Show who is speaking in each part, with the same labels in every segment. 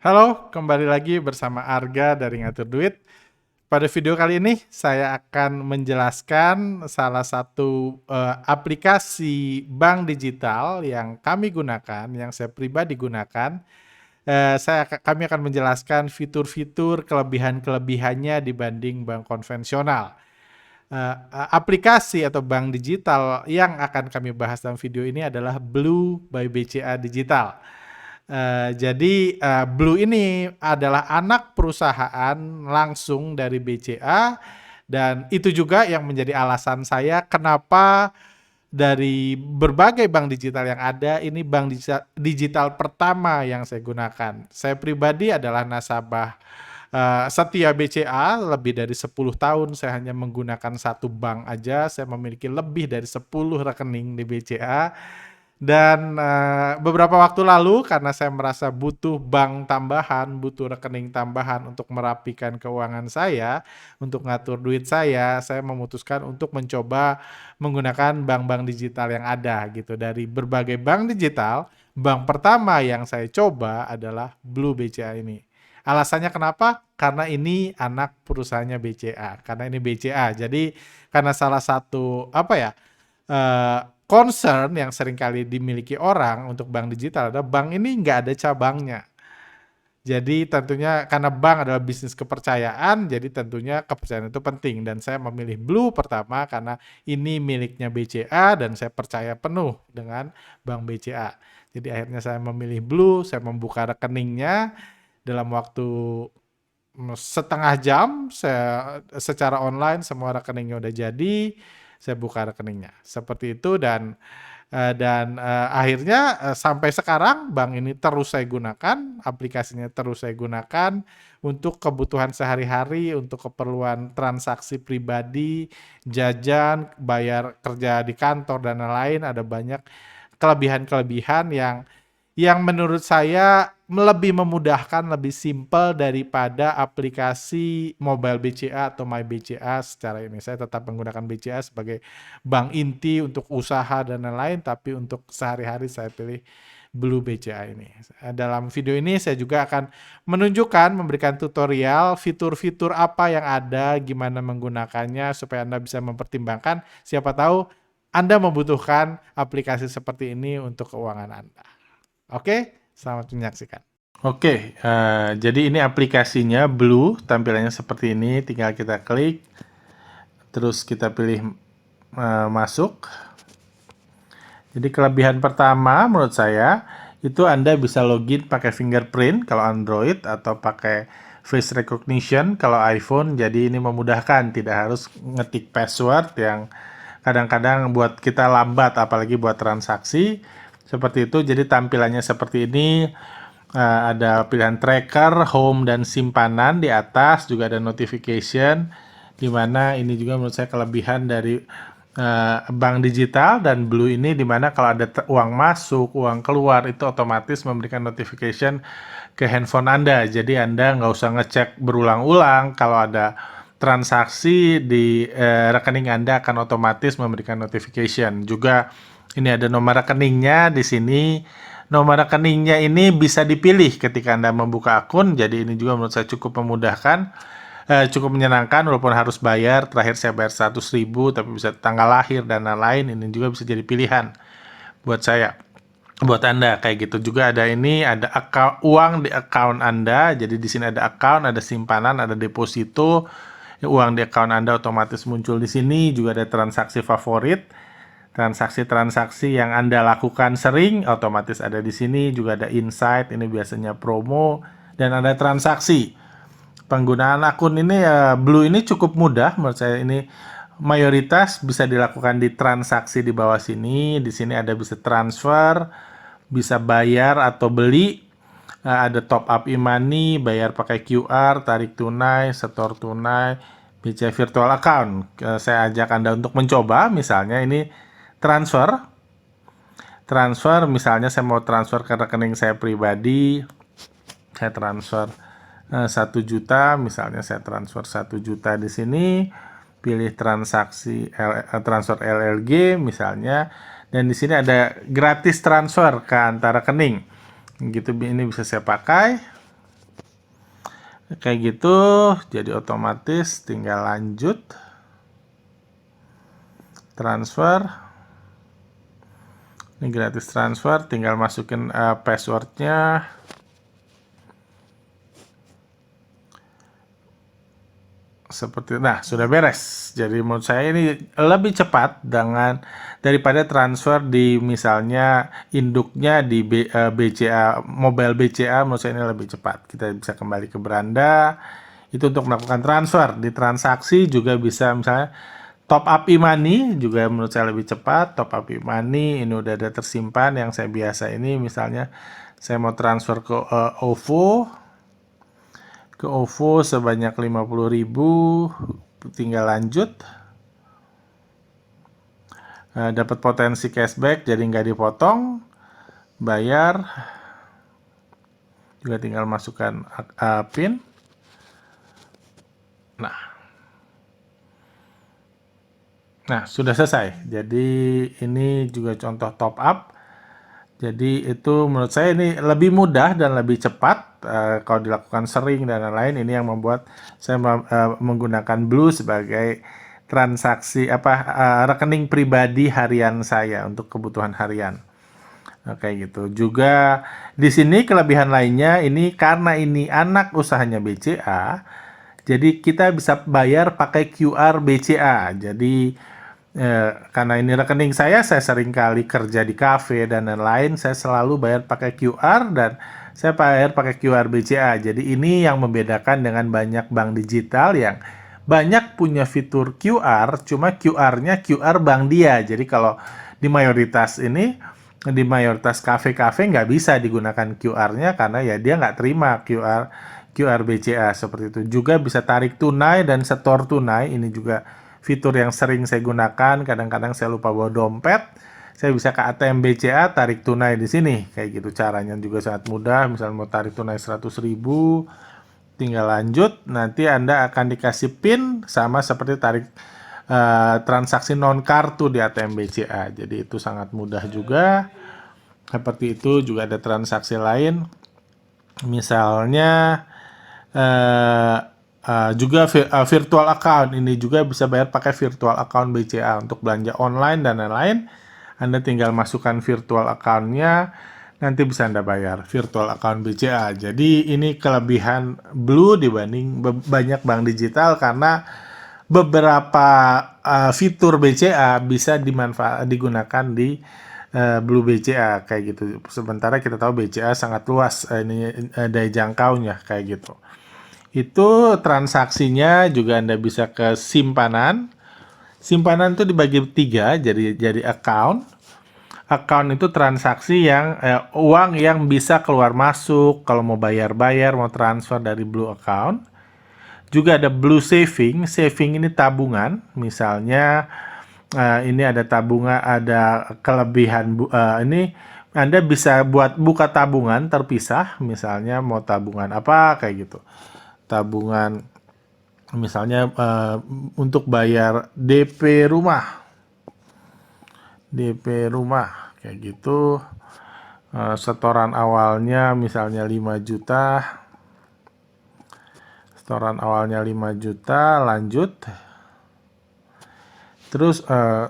Speaker 1: Halo, kembali lagi bersama Arga dari Ngatur Duit. Pada video kali ini saya akan menjelaskan salah satu, aplikasi bank digital yang kami gunakan, yang saya pribadi gunakan. Kami akan menjelaskan fitur-fitur, kelebihan-kelebihannya dibanding bank konvensional. Aplikasi atau bank digital yang akan kami bahas dalam video ini adalah Blue by BCA Digital. Jadi, Blue ini adalah anak perusahaan langsung dari BCA dan itu juga yang menjadi alasan saya kenapa dari berbagai bank digital yang ada, ini bank digital pertama yang saya gunakan. Saya pribadi adalah nasabah setia BCA lebih dari 10 tahun. Saya hanya menggunakan satu bank aja, saya memiliki lebih dari 10 rekening di BCA. Dan beberapa waktu lalu karena saya merasa butuh bank tambahan, butuh rekening tambahan untuk merapikan keuangan saya, untuk ngatur duit saya memutuskan untuk mencoba menggunakan bank-bank digital yang ada gitu. Dari berbagai bank digital, bank pertama yang saya coba adalah Blue BCA ini. Alasannya kenapa? Karena ini anak perusahaannya BCA, karena ini BCA. Jadi karena salah satu apa ya, concern yang seringkali dimiliki orang untuk bank digital adalah bank ini nggak ada cabangnya. Jadi tentunya karena bank adalah bisnis kepercayaan, jadi tentunya kepercayaan itu penting dan saya memilih Blue pertama karena ini miliknya BCA dan saya percaya penuh dengan bank BCA. Jadi akhirnya saya memilih Blue, saya membuka rekeningnya dalam waktu setengah jam, saya secara online semua rekeningnya udah jadi, saya buka rekeningnya. Seperti itu dan akhirnya sampai sekarang bank ini terus saya gunakan, aplikasinya terus saya gunakan untuk kebutuhan sehari-hari, untuk keperluan transaksi pribadi, jajan, bayar kerja di kantor dan lain-lain. Ada banyak kelebihan-kelebihan yang menurut saya lebih memudahkan, lebih simpel daripada aplikasi mobile BCA atau My BCA secara ini. Saya tetap menggunakan BCA sebagai bank inti untuk usaha dan lain-lain, tapi untuk sehari-hari saya pilih Blue BCA ini. Dalam video ini saya juga akan menunjukkan, memberikan tutorial fitur-fitur apa yang ada, gimana menggunakannya supaya Anda bisa mempertimbangkan. Siapa tahu Anda membutuhkan aplikasi seperti ini untuk keuangan Anda. Oke, selamat menyaksikan. Oke, jadi ini aplikasinya Blue, tampilannya seperti ini. Tinggal kita klik, terus kita pilih masuk. Jadi kelebihan pertama menurut saya itu Anda bisa login pakai fingerprint kalau Android atau pakai face recognition kalau iPhone. Jadi ini memudahkan, tidak harus ngetik password yang kadang-kadang buat kita lambat, apalagi buat transaksi. Seperti itu, jadi tampilannya seperti ini. Ada pilihan tracker, home, dan simpanan di atas, juga ada notification, di mana ini juga menurut saya kelebihan dari bank digital dan Blue ini, di mana kalau ada uang masuk, uang keluar, itu otomatis memberikan notification ke handphone Anda. Jadi Anda nggak usah ngecek berulang-ulang, kalau ada transaksi di rekening Anda akan otomatis memberikan notification. Juga ini ada nomor rekeningnya di sini. Nomor rekeningnya ini bisa dipilih ketika Anda membuka akun, jadi ini juga menurut saya cukup memudahkan, cukup menyenangkan walaupun harus bayar. Terakhir saya bayar 100.000, tapi bisa tanggal lahir dan lain-lain, ini juga bisa jadi pilihan buat saya. Buat Anda kayak gitu juga ada ini, ada uang di account Anda, jadi di sini ada account, ada simpanan, ada deposito. Uang di account Anda otomatis muncul di sini, juga ada transaksi favorit. Transaksi-transaksi yang Anda lakukan sering otomatis ada di sini, juga ada insight, ini biasanya promo, dan ada transaksi. Penggunaan akun ini Blue ini cukup mudah menurut saya. Ini mayoritas bisa dilakukan di transaksi di bawah sini. Di sini ada bisa transfer, bisa bayar atau beli, ada top up e-money, bayar pakai QR, tarik tunai, setor tunai, BCA virtual account. Saya ajak Anda untuk mencoba, misalnya ini transfer, misalnya saya mau transfer ke rekening saya pribadi, saya transfer 1 juta, misalnya saya transfer 1 juta di sini, pilih transaksi transfer LLG misalnya, dan di sini ada gratis transfer ke antar rekening. Gitu, ini bisa saya pakai. Kayak gitu, jadi otomatis tinggal lanjut, transfer. Ini gratis transfer, tinggal masukin passwordnya. Seperti, nah sudah beres. Jadi menurut saya ini lebih cepat daripada transfer di misalnya induknya di BCA, mobile BCA. Menurut saya ini lebih cepat. Kita bisa kembali ke beranda itu untuk melakukan transfer. Di transaksi juga bisa misalnya top up e-money juga menurut saya lebih cepat. Top up e-money ini udah ada tersimpan. Yang saya biasa ini misalnya saya mau transfer ke OVO sebanyak 50.000, tinggal lanjut. Dapat potensi cashback jadi nggak dipotong, bayar juga tinggal masukkan PIN. Nah sudah selesai. Jadi ini juga contoh top up. Jadi itu menurut saya ini lebih mudah dan lebih cepat kalau dilakukan sering dan lain-lain. Ini yang membuat saya menggunakan Blue sebagai transaksi rekening pribadi harian saya untuk kebutuhan harian. Kayak gitu. Juga di sini kelebihan lainnya ini karena ini anak usahanya BCA, jadi kita bisa bayar pakai QR BCA. Jadi karena ini rekening saya sering kali kerja di kafe dan lain-lain, saya selalu bayar pakai QR dan saya bayar pakai QR BCA. Jadi ini yang membedakan dengan banyak bank digital yang banyak punya fitur QR, cuma QR-nya QR bank dia. Jadi kalau di mayoritas kafe-kafe nggak bisa digunakan QR-nya karena ya dia nggak terima QR BCA seperti itu. Juga bisa tarik tunai dan setor tunai. Ini juga fitur yang sering saya gunakan. Kadang-kadang saya lupa bawa dompet, saya bisa ke ATM BCA tarik tunai di sini. Kayak gitu caranya juga sangat mudah. Misalnya mau tarik tunai 100.000, tinggal lanjut. Nanti Anda akan dikasih PIN sama seperti tarik transaksi non kartu di ATM BCA. Jadi itu sangat mudah juga. Seperti itu juga ada transaksi lain. Misalnya juga virtual account, ini juga bisa bayar pakai virtual account BCA untuk belanja online dan lain-lain. Anda tinggal masukkan virtual account-nya, nanti bisa Anda bayar virtual account BCA. Jadi ini kelebihan Blue dibanding banyak bank digital karena beberapa fitur BCA bisa digunakan di Blue BCA kayak gitu. Sementara kita tahu BCA sangat luas daya jangkaunya kayak gitu. Itu transaksinya juga Anda bisa ke simpanan. Simpanan itu dibagi 3 jadi account. Account itu transaksi yang uang yang bisa keluar masuk kalau mau bayar-bayar, mau transfer dari Blue account. Juga ada Blue Saving. Saving ini tabungan. Misalnya ini ada tabungan, ada kelebihan ini Anda bisa buka tabungan terpisah. Misalnya mau tabungan apa kayak gitu. Tabungan misalnya untuk bayar DP rumah kayak gitu, setoran awalnya misalnya 5 juta, lanjut. Terus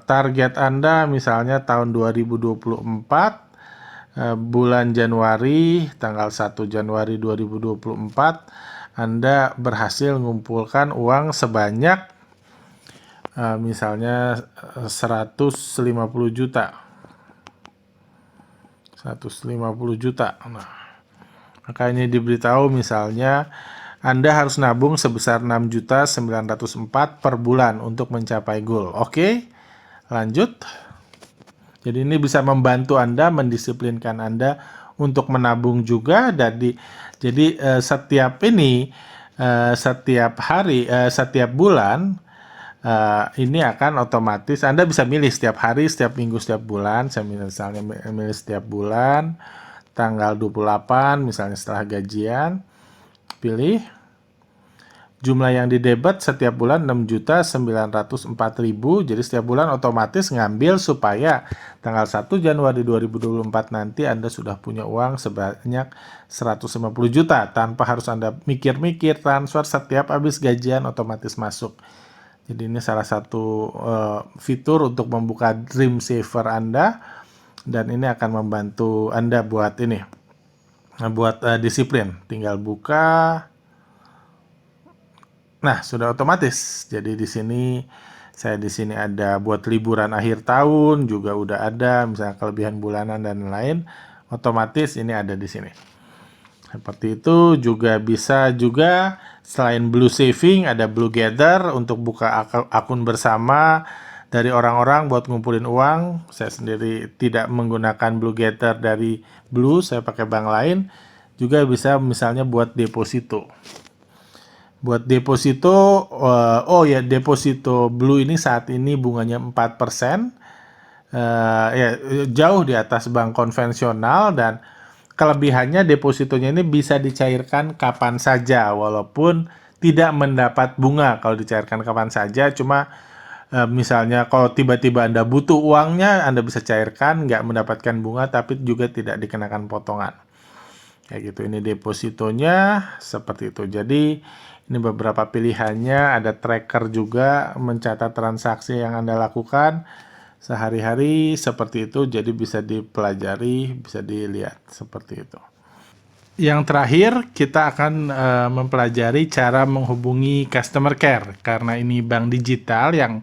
Speaker 1: target Anda misalnya tahun 2024, bulan Januari, tanggal 1 Januari 2024, Anda berhasil mengumpulkan uang sebanyak misalnya 150 juta. Nah, makanya diberitahu misalnya Anda harus nabung sebesar 6.904 per bulan untuk mencapai goal. Oke, lanjut. Jadi ini bisa membantu Anda, mendisiplinkan Anda untuk menabung juga. Jadi setiap hari, setiap bulan ini akan otomatis Anda bisa milih setiap hari, setiap minggu, setiap bulan. Saya misalnya milih setiap bulan, tanggal 28 misalnya setelah gajian, pilih. Jumlah yang didebet setiap bulan 6.904.000. Jadi setiap bulan otomatis ngambil supaya tanggal 1 Januari 2024 nanti Anda sudah punya uang sebanyak 150 juta tanpa harus Anda mikir-mikir transfer setiap habis gajian otomatis masuk. Jadi ini salah satu fitur untuk membuka Dream Saver Anda, dan ini akan membantu Anda buat ini, buat disiplin. Tinggal buka. Nah, sudah otomatis. Jadi di sini saya di sini ada buat liburan akhir tahun juga udah ada, misalnya kelebihan bulanan dan lain, otomatis ini ada di sini. Seperti itu. Juga bisa juga selain Blue Saving ada Blue Gather untuk buka akun bersama dari orang-orang buat ngumpulin uang. Saya sendiri tidak menggunakan Blue Gather dari Blue, saya pakai bank lain. Juga bisa misalnya buat deposito. Buat deposito, oh ya, deposito Blue ini saat ini bunganya 4%. Ya, jauh di atas bank konvensional, dan kelebihannya depositonya ini bisa dicairkan kapan saja walaupun tidak mendapat bunga kalau dicairkan kapan saja. Cuma misalnya kalau tiba-tiba Anda butuh uangnya, Anda bisa cairkan, nggak mendapatkan bunga tapi juga tidak dikenakan potongan. Kayak gitu. Ini depositonya seperti itu. Jadi ini beberapa pilihannya, ada tracker juga mencatat transaksi yang Anda lakukan sehari-hari seperti itu. Jadi bisa dipelajari, bisa dilihat seperti itu. Yang terakhir kita akan mempelajari cara menghubungi customer care, karena ini bank digital yang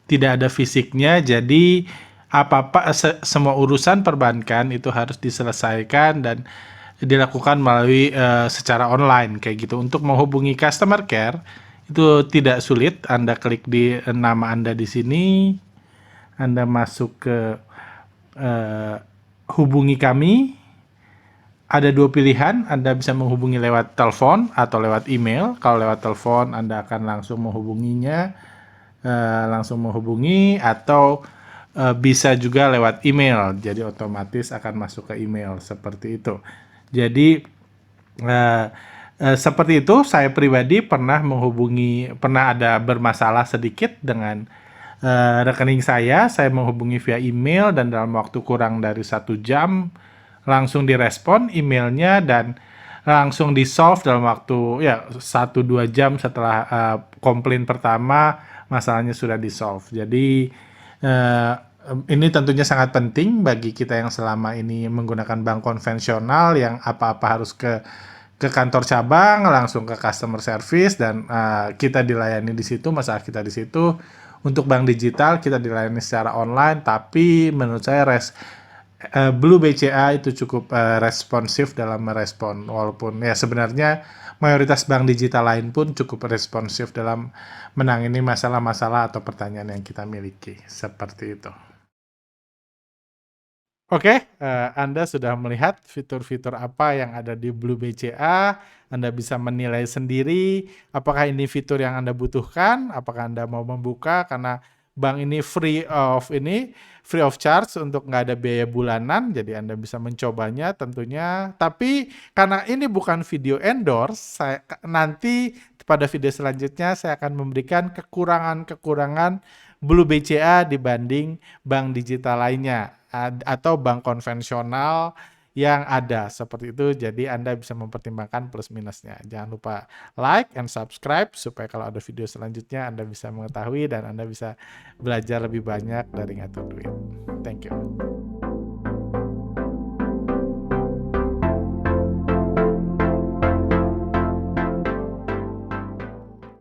Speaker 1: tidak ada fisiknya. Jadi apa-apa semua urusan perbankan itu harus diselesaikan dan dilakukan melalui secara online kayak gitu. Untuk menghubungi customer care itu tidak sulit. Anda klik di nama Anda di sini, Anda masuk ke hubungi kami. Ada dua pilihan, Anda bisa menghubungi lewat telepon atau lewat email. Kalau lewat telepon Anda akan langsung menghubunginya, langsung menghubungi, atau bisa juga lewat email. Jadi otomatis akan masuk ke email seperti itu. Jadi seperti itu, saya pribadi pernah ada bermasalah sedikit dengan rekening saya menghubungi via email, dan dalam waktu kurang dari 1 jam langsung direspon emailnya dan langsung di solve dalam waktu ya 1-2 jam setelah komplain pertama, masalahnya sudah di solve. Jadi ini tentunya sangat penting bagi kita yang selama ini menggunakan bank konvensional yang apa-apa harus ke kantor cabang, langsung ke customer service, dan kita dilayani di situ, masalah kita di situ. Untuk bank digital kita dilayani secara online, tapi menurut saya Blue BCA itu cukup responsif dalam merespon, walaupun ya sebenarnya mayoritas bank digital lain pun cukup responsif dalam menangani masalah-masalah atau pertanyaan yang kita miliki, seperti itu. Oke, Anda sudah melihat fitur-fitur apa yang ada di Blue BCA. Anda bisa menilai sendiri apakah ini fitur yang Anda butuhkan, apakah Anda mau membuka, karena bank ini free of charge untuk nggak ada biaya bulanan, jadi Anda bisa mencobanya tentunya. Tapi karena ini bukan video endorse, nanti pada video selanjutnya saya akan memberikan kekurangan-kekurangan Blue BCA dibanding bank digital lainnya atau bank konvensional yang ada seperti itu. Jadi Anda bisa mempertimbangkan plus minusnya. Jangan lupa like and subscribe supaya kalau ada video selanjutnya Anda bisa mengetahui dan Anda bisa belajar lebih banyak dari ngatur duit. Thank you.